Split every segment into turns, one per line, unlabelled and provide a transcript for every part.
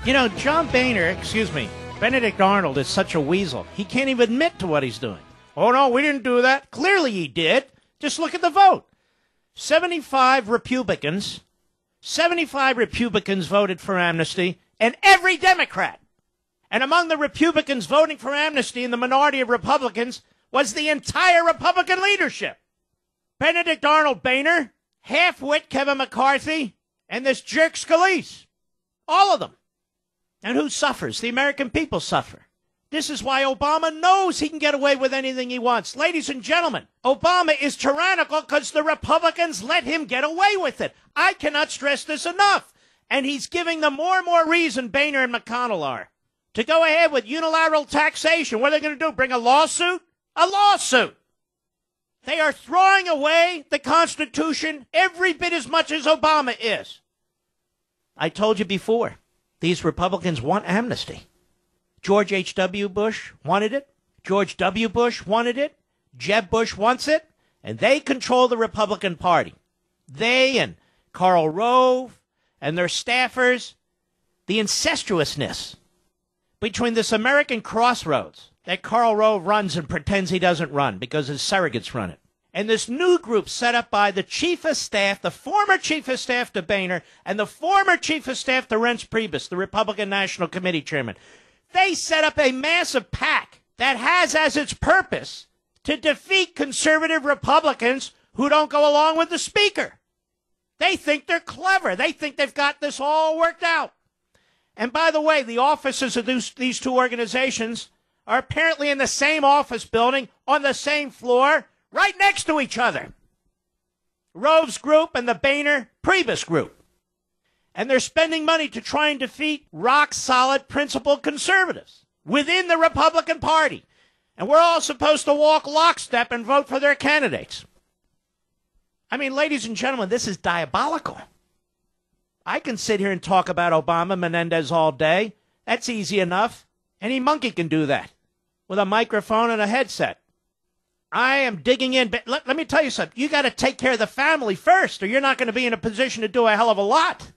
You know, Benedict Arnold is such a weasel. He can't even admit to what he's doing. Oh, no, we didn't do that. Clearly he did. Just look at the vote. 75 Republicans voted for amnesty, and every Democrat. And among the Republicans voting for amnesty and the minority of Republicans was the entire Republican leadership. Benedict Arnold Boehner, half-wit Kevin McCarthy, and this jerk Scalise. All of them. And who suffers? The American people suffer. This is why Obama knows he can get away with anything he wants. Ladies and gentlemen, Obama is tyrannical because the Republicans let him get away with it. I cannot stress this enough. And he's giving them more and more reason, Boehner and McConnell are, to go ahead with unilateral taxation. What are they going to do? Bring a lawsuit? A lawsuit. They are throwing away the Constitution every bit as much as Obama is. I told you before, these Republicans want amnesty. George H.W. Bush wanted it. George W. Bush wanted it. Jeb Bush wants it. And they control the Republican Party. They and Karl Rove and their staffers, the incestuousness between this American crossroads that Karl Rove runs and pretends he doesn't run because his surrogates run it, and this new group set up by the chief of staff, the former chief of staff to Boehner, and the former chief of staff to Reince Priebus, the Republican National Committee chairman. They set up a massive PAC that has as its purpose to defeat conservative Republicans who don't go along with the speaker. They think they're clever. They think they've got this all worked out. And by the way, the offices of these two organizations are apparently in the same office building, on the same floor, right next to each other. Rove's group and the Boehner-Priebus group. And they're spending money to try and defeat rock-solid, principled conservatives within the Republican Party. And we're all supposed to walk lockstep and vote for their candidates. I mean, ladies and gentlemen, this is diabolical. I can sit here and talk about Obama, Menendez all day. That's easy enough. Any monkey can do that with a microphone and a headset. I am digging in. But let me tell you something. You got to take care of the family first, or you're not going to be in a position to do a hell of a lot.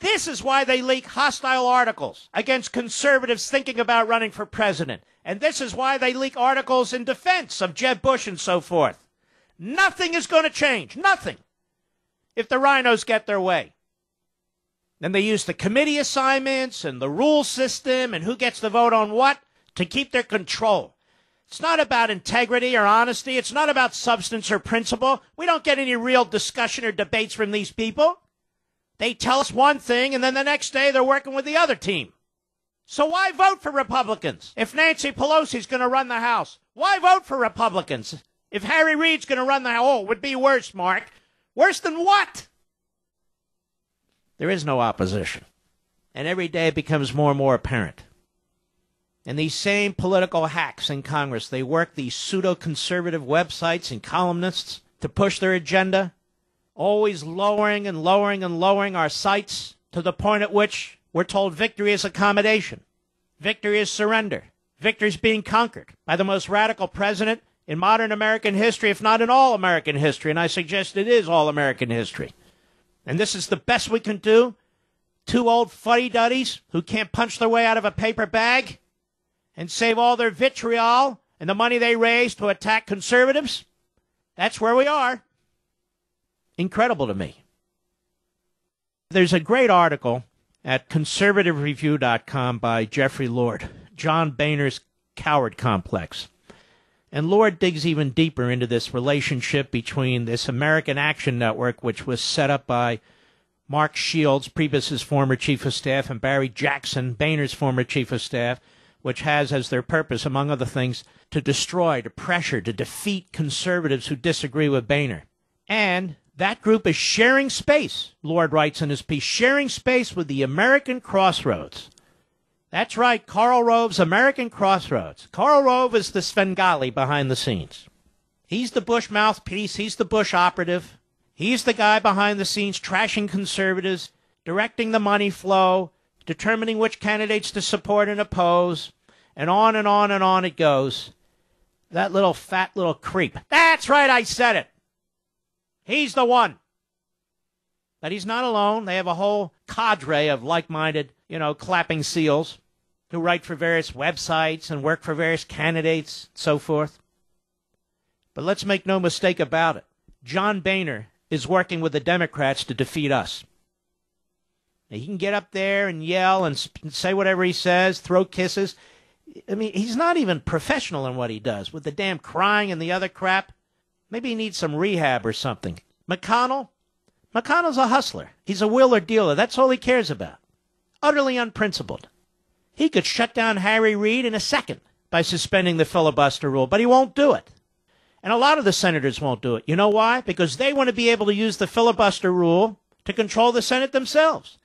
This is why they leak hostile articles against conservatives thinking about running for president. And this is why they leak articles in defense of Jeb Bush and so forth. Nothing is going to change. Nothing. If the rhinos get their way. Then they use the committee assignments and the rule system and who gets to vote on what to keep their control. It's not about integrity or honesty. It's not about substance or principle. We don't get any real discussion or debates from these people. They tell us one thing, and then the next day they're working with the other team. So why vote for Republicans if Nancy Pelosi's going to run the House? Why vote for Republicans if Harry Reid's going to run the House? Oh, it would be worse, Mark. Worse than what? There is no opposition. And every day it becomes more and more apparent. And these same political hacks in Congress, they work these pseudo-conservative websites and columnists to push their agenda, always lowering and lowering and lowering our sights to the point at which we're told victory is accommodation. Victory is surrender. Victory is being conquered by the most radical president in modern American history, if not in all American history. And I suggest it is all American history. And this is the best we can do. Two old fuddy-duddies who can't punch their way out of a paper bag and save all their vitriol and the money they raise to attack conservatives. That's where we are. Incredible to me. There's a great article at conservativereview.com by Jeffrey Lord, John Boehner's Coward Complex. And Lord digs even deeper into this relationship between this American Action Network, which was set up by Mark Shields, Priebus's former chief of staff, and Barry Jackson, Boehner's former chief of staff, which has as their purpose, among other things, to destroy, to pressure, to defeat conservatives who disagree with Boehner. And that group is sharing space, Lord writes in his piece, sharing space with the American Crossroads. That's right, Karl Rove's American Crossroads. Karl Rove is the Svengali behind the scenes. He's the Bush mouthpiece. He's the Bush operative. He's the guy behind the scenes trashing conservatives, directing the money flow, determining which candidates to support and oppose, and on and on and on it goes. That little fat little creep. That's right, I said it. He's the one. But he's not alone. They have a whole cadre of like-minded, clapping seals who write for various websites and work for various candidates and so forth. But let's make no mistake about it. John Boehner is working with the Democrats to defeat us. Now, he can get up there and yell and say whatever he says, throw kisses. I mean, he's not even professional in what he does with the damn crying and the other crap. Maybe he needs some rehab or something. McConnell's a hustler. He's a wheeler dealer. That's all he cares about. Utterly unprincipled. He could shut down Harry Reid in a second by suspending the filibuster rule, but he won't do it. And a lot of the senators won't do it. You know why? Because they want to be able to use the filibuster rule to control the Senate themselves.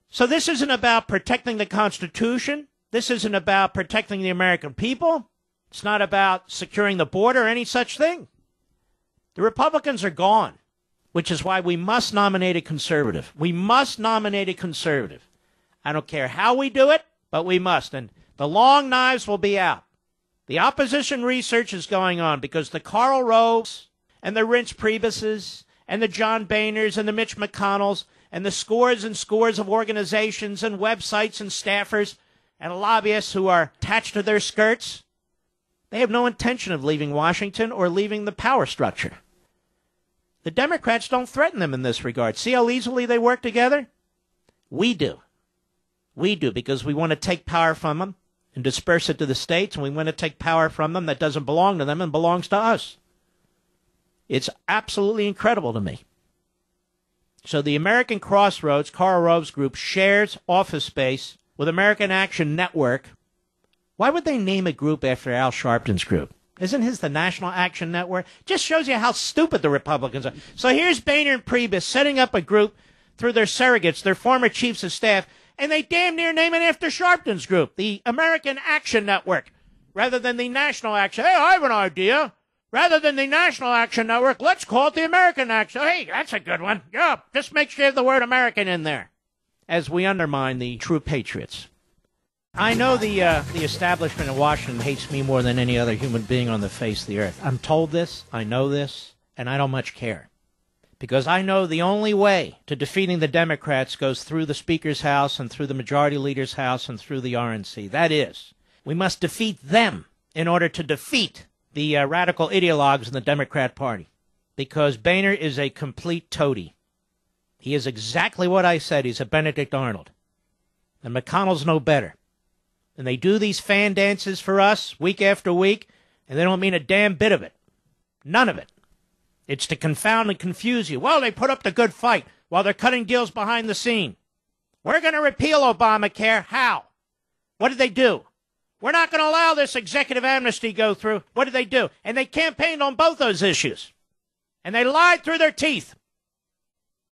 So this isn't about protecting the Constitution. This isn't about protecting the American people. It's not about securing the border or any such thing. The Republicans are gone, which is why we must nominate a conservative. We must nominate a conservative. I don't care how we do it, but we must. And the long knives will be out. The opposition research is going on because the Karl Roves and the Reince Priebuses and the John Boehners and the Mitch McConnells and the scores and scores of organizations and websites and staffers and lobbyists who are attached to their skirts, they have no intention of leaving Washington or leaving the power structure. The Democrats don't threaten them in this regard. See how easily they work together? We do. We do, because we want to take power from them and disperse it to the states, and we want to take power from them that doesn't belong to them and belongs to us. It's absolutely incredible to me. So the American Crossroads, Karl Rove's group, shares office space with American Action Network. Why would they name a group after Al Sharpton's group? Isn't his the National Action Network? Just shows you how stupid the Republicans are. So here's Boehner and Priebus setting up a group through their surrogates, their former chiefs of staff, and they damn near name it after Sharpton's group, the American Action Network, rather than the National Action. Hey, I have an idea. Rather than the National Action Network, let's call it the American Action. Hey, that's a good one. Yeah, just make sure you have the word American in there, as we undermine the true patriots. I know the establishment in Washington hates me more than any other human being on the face of the earth. I'm told this, I know this, and I don't much care. Because I know the only way to defeating the Democrats goes through the Speaker's House and through the Majority Leader's House and through the RNC. That is, we must defeat them in order to defeat the radical ideologues in the Democrat Party. Because Boehner is a complete toady. He is exactly what I said. He's a Benedict Arnold. And McConnell's no better. And they do these fan dances for us week after week, and they don't mean a damn bit of it. None of it. It's to confound and confuse you. Well, they put up the good fight while they're cutting deals behind the scene. We're going to repeal Obamacare. How? What did they do? We're not going to allow this executive amnesty go through. What did they do? And they campaigned on both those issues. And they lied through their teeth.